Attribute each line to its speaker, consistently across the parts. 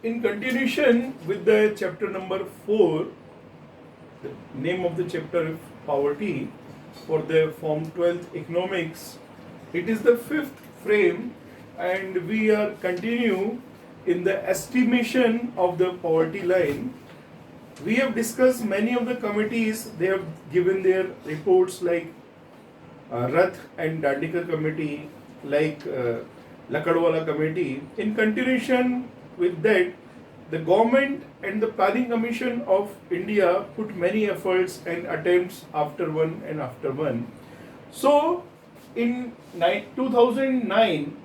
Speaker 1: In continuation with the chapter number 4, the name of the chapter is poverty for the form 12th economics. It is the fifth frame, and we are continue in the estimation of the poverty line. We have discussed many of the committees. They have given their reports like Rath and Dandikar committee, like Lakadwala committee. In continuation with that, the government and the Planning Commission of India put many efforts and attempts after one and after one. So, in 2009,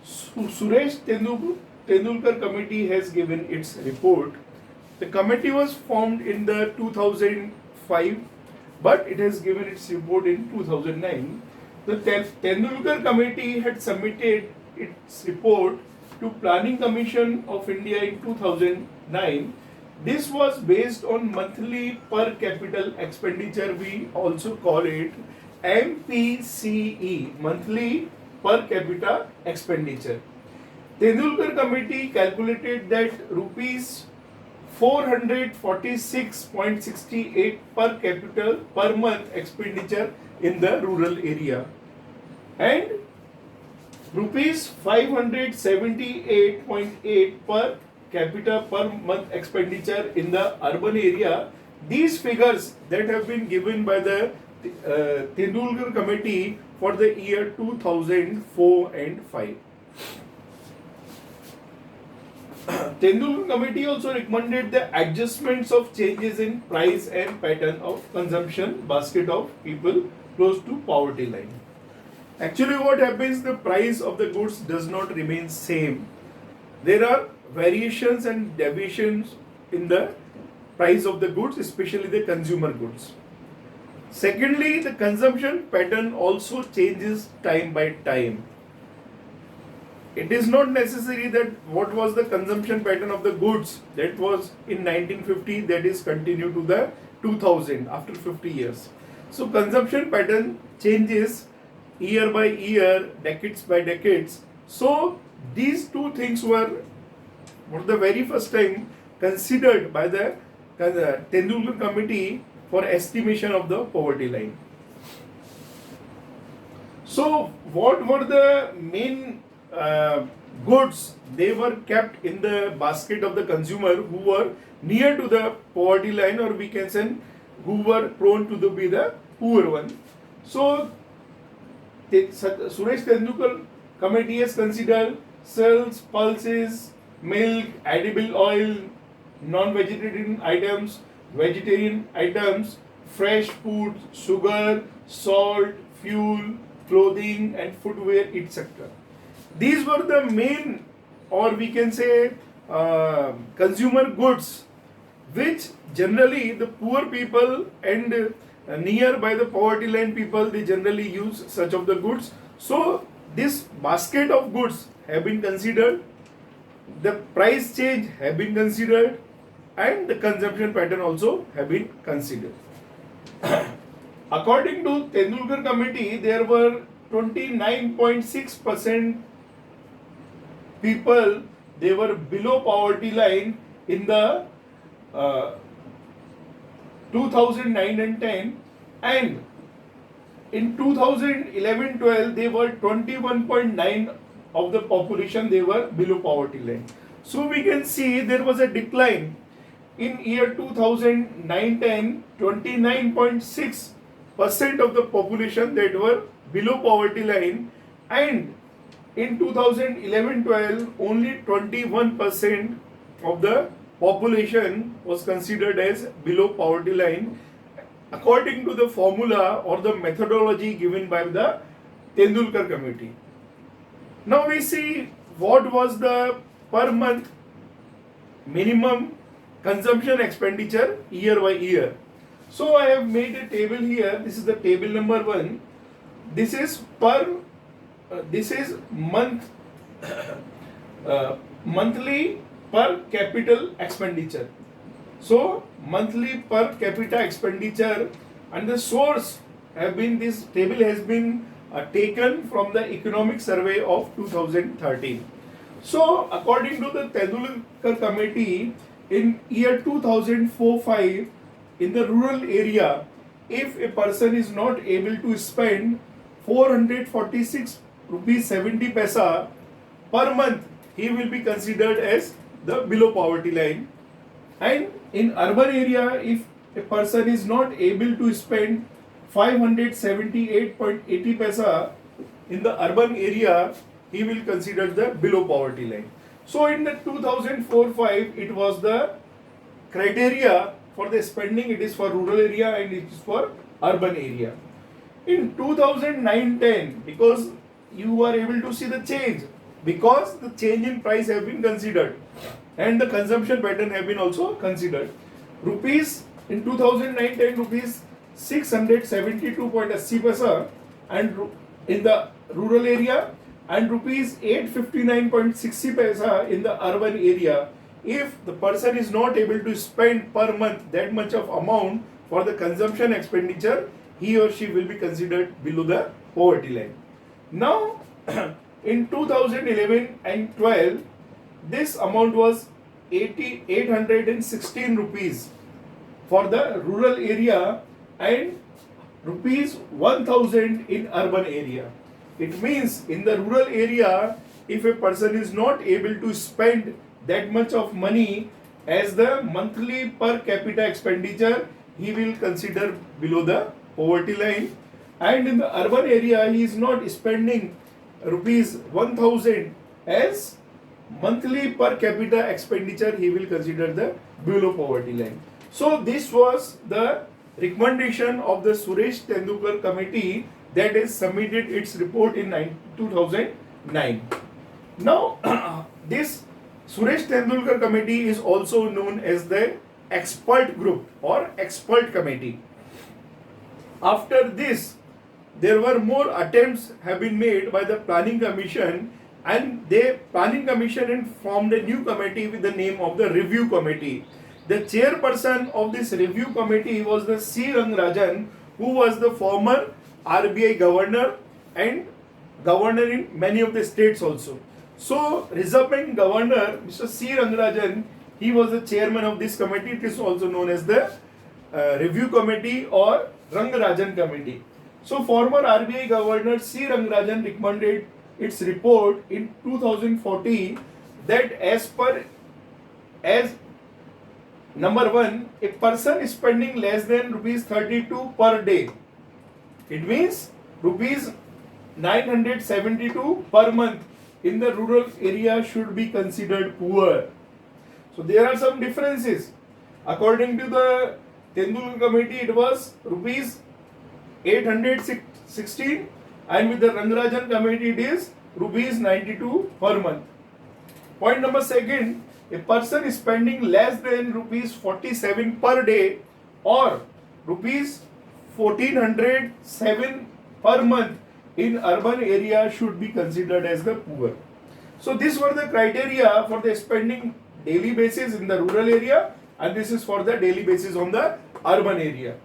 Speaker 1: Suresh Tendulkar committee has given its report. The committee was formed in the 2005, but it has given its report in 2009. The Tendulkar committee had submitted its report to Planning Commission of India in 2009. This was based on monthly per capita expenditure. We also call it MPCE, monthly per capita expenditure. Tendulkar committee calculated that rupees 446.68 per capita per month expenditure in the rural area, and rupees 578.8 per capita per month expenditure in the urban area. These figures that have been given by the Tendulkar committee for the year 2004 and 5. Tendulkar committee also recommended the adjustments of changes in price and pattern of consumption basket of people close to poverty line. Actually, what happens, the price of the goods does not remain same. There are variations and deviations in the price of the goods, especially the consumer goods. Secondly, the consumption pattern also changes time by time. It is not necessary that what was the consumption pattern of the goods that was in 1950 that is continued to the 2000 after 50 years. So consumption pattern changes year by year, decades by decades. So these two things were for the very first time considered by the Tendulkar committee for estimation of the poverty line. So what were the main goods they were kept in the basket of the consumer who were near to the poverty line, or we can say who were prone to be the poor one? So Suresh Tendulkar committee has considered cells, pulses, milk, edible oil, non-vegetarian items, vegetarian items, fresh food, sugar, salt, fuel, clothing and footwear, etc. These were the main, or we can say consumer goods, which generally the poor people and nearby the poverty line people, they generally use such of the goods. So this basket of goods have been considered, the price change have been considered, and the consumption pattern also have been considered. According to Tendulkar committee, there were 29.6% people, they were below poverty line in the 2009 and 10, and in 2011-12 they were 21.9 of the population, they were below poverty line. So we can see there was a decline in year 2009-10, 29.6% of the population that were below poverty line, and in 2011-12 only 21% of the population was considered as below poverty line, according to the formula or the methodology given by the Tendulkar committee. Now we see what was the per month minimum consumption expenditure year by year. So I have made a table here. This is the table number 1. This is monthly per capita expenditure. So monthly per capita expenditure, and the source have been, this table has been taken from the economic survey of 2013. So according to the Tendulkar committee, in year 2004-5, in the rural area, if a person is not able to spend 446 rupees 70 paisa per month, he will be considered as the below poverty line. And in urban area, if a person is not able to spend 578.80 paisa in the urban area, he will consider the below poverty line. So in the 2004-5, it was the criteria for the spending, it is for rural area and it is for urban area. In 2009-10, because you are able to see the change, because the change in price have been considered and the consumption pattern have been also considered. Rupees in 2009-10, rupees 672.80 paisa and in the rural area, and rupees 859.60 paisa in the urban area. If the person is not able to spend per month that much of amount for the consumption expenditure, he or she will be considered below the poverty line. Now in 2011 and 12, this amount was 816 rupees for the rural area and rupees 1000 in urban area. It means in the rural area, if a person is not able to spend that much of money as the monthly per capita expenditure, he will consider below the poverty line. And in the urban area, he is not spending rupees 1000 as monthly per capita expenditure, he will consider the below poverty line. So this was the recommendation of the Suresh Tendulkar committee that has submitted its report in 2009. Now this Suresh Tendulkar committee is also known as the expert group or expert committee. After this, there were more attempts have been made by the planning commission, and the planning commission formed a new committee with the name of the review committee. The chairperson of this review committee was the C. Rangarajan, who was the former RBI governor and governor in many of the states also. So Reserve Bank Governor Mr. C. Rangarajan, he was the chairman of this committee. It is also known as the review committee or Rangarajan committee. So former RBI Governor C. Rangarajan recommended its report in 2014 that as number one, a person spending less than rupees 32 per day, it means rupees 972 per month in the rural area should be considered poor. So there are some differences. According to the Tendulkar committee, it was rupees 816, and with the Rangarajan committee it is rupees 92 per month. Point number second, a person is spending less than rupees 47 per day or rupees 1407 per month in urban area should be considered as the poor. So these were the criteria for the spending daily basis in the rural area, and this is for the daily basis on the urban area.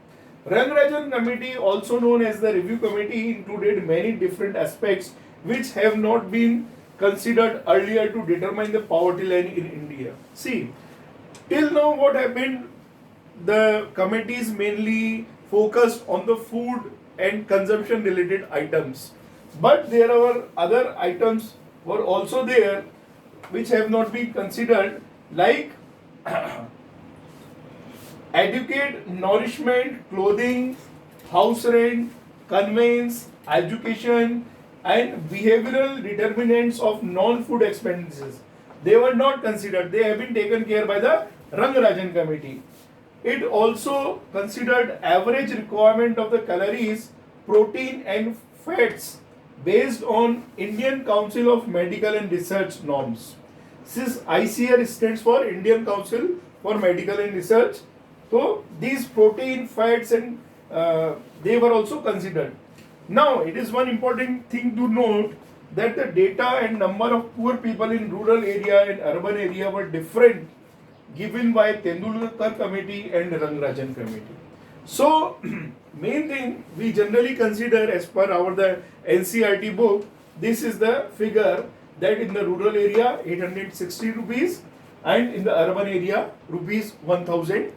Speaker 1: Rangarajan committee, also known as the review committee, included many different aspects which have not been considered earlier to determine the poverty line in India. See, till now what happened, the committees mainly focused on the food and consumption related items, but there are other items were also there which have not been considered, like educate, nourishment, clothing, house rent, conveyance, education, and behavioral determinants of non-food expenses. They were not considered. They have been taken care by the Rangarajan committee. It also considered average requirement of the calories, protein and fats based on Indian Council of Medical and Research norms. This ICR stands for Indian Council for Medical and Research. So these protein, fats and they were also considered. Now it is one important thing to note that the data and number of poor people in rural area and urban area were different given by Tendulkar committee and Rangarajan committee. So main thing we generally consider as per our the NCERT book, this is the figure that in the rural area 860 rupees and in the urban area rupees 1000